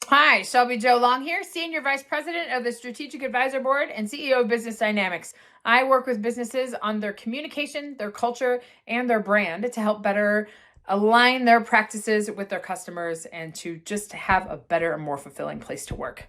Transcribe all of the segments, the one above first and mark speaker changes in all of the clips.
Speaker 1: Hi, Shelby Joe Long here, Senior Vice President of the Strategic Advisor Board and CEO of Business Dynamics. I work with businesses on their communication, their culture, and their brand to help better align their practices with their customers and to just have a better and more fulfilling place to work.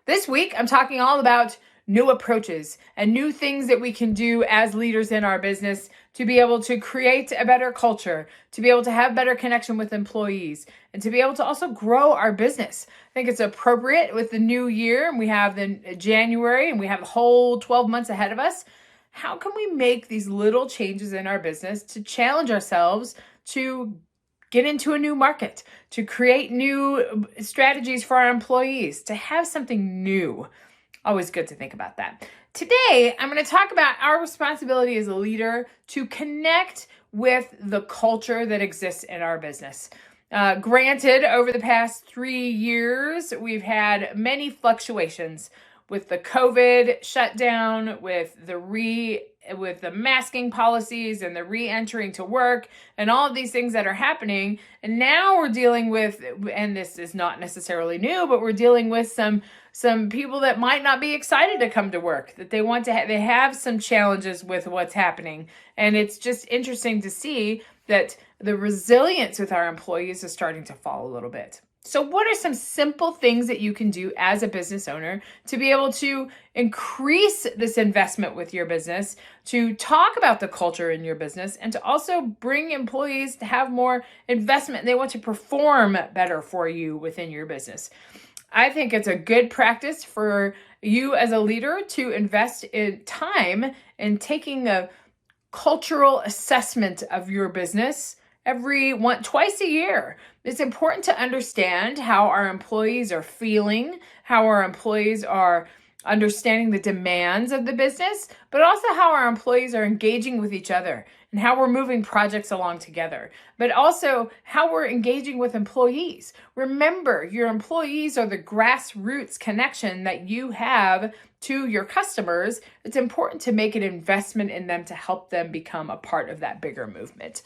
Speaker 1: This week, I'm talking all about new approaches and new things that we can do as leaders in our business to be able to create a better culture, to be able to have better connection with employees, and to be able to also grow our business. I think it's appropriate with the new year, and we have the January, and we have the whole 12 months ahead of us. How can we make these little changes in our business to challenge ourselves to get into a new market, to create new strategies for our employees, to have something new? Always good to think about that. Today, I'm going to talk about our responsibility as a leader to connect with the culture that exists in our business. Granted, over the past 3 years, we've had many fluctuations with the COVID shutdown, with the masking policies and the re-entering to work and all of these things that are happening. And now we're dealing with, and this is not necessarily new, but we're dealing with some people that might not be excited to come to work, that they have some challenges with what's happening. And it's just interesting to see that the resilience with our employees is starting to fall a little bit. So what are some simple things that you can do as a business owner to be able to increase this investment with your business, to talk about the culture in your business, and to also bring employees to have more investment? They want to perform better for you within your business. I think it's a good practice for you as a leader to invest in time in taking a cultural assessment of your business twice a year. It's important to understand how our employees are feeling, how our employees are understanding the demands of the business, but also how our employees are engaging with each other and how we're moving projects along together, but also how we're engaging with employees. Remember, your employees are the grassroots connection that you have to your customers. It's important to make an investment in them to help them become a part of that bigger movement.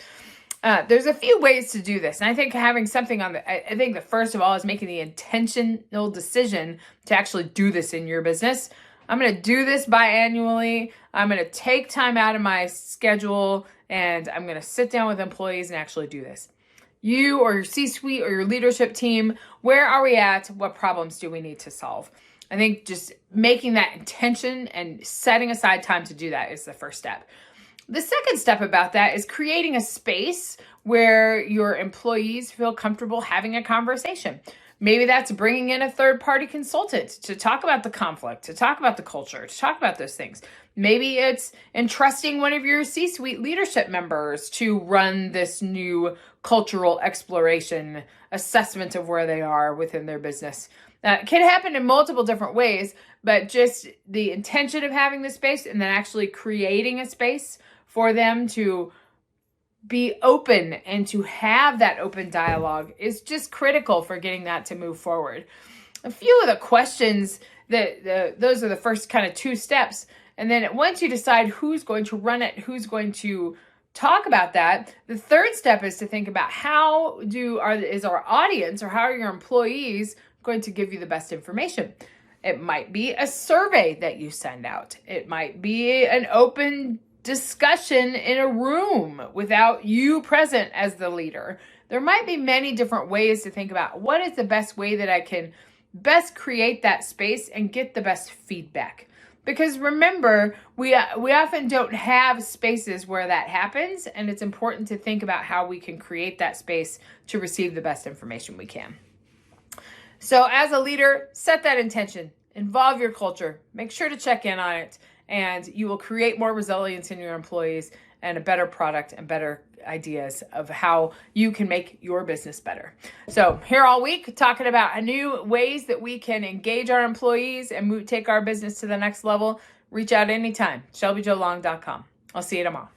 Speaker 1: There's a few ways to do this. And I think having something I think the first of all is making the intentional decision to actually do this in your business. I'm going to do this biannually. I'm going to take time out of my schedule and I'm going to sit down with employees and actually do this. You or your C-suite or your leadership team, where are we at? What problems do we need to solve? I think just making that intention and setting aside time to do that is the first step. The second step about that is creating a space where your employees feel comfortable having a conversation. Maybe that's bringing in a third-party consultant to talk about the conflict, to talk about the culture, to talk about those things. Maybe it's entrusting one of your C-suite leadership members to run this new cultural exploration assessment of where they are within their business. It can happen in multiple different ways, but just the intention of having the space and then actually creating a space for them to be open and to have that open dialogue is just critical for getting that to move forward. A few of the questions those are the first kind of 2 steps. And then once you decide who's going to run it, who's going to talk about that, the third step is to think about is our audience or how are your employees going to give you the best information. It might be a survey that you send out. It might be an open discussion in a room without you present as the leader. There might be many different ways to think about what is the best way that I can best create that space and get the best feedback. Because remember, we often don't have spaces where that happens, and it's important to think about how we can create that space to receive the best information we can. So as a leader, set that intention, involve your culture, make sure to check in on it, and you will create more resilience in your employees and a better product and better ideas of how you can make your business better. So here all week, talking about new ways that we can engage our employees and take our business to the next level. Reach out anytime, shelbyjoelong.com. I'll see you tomorrow.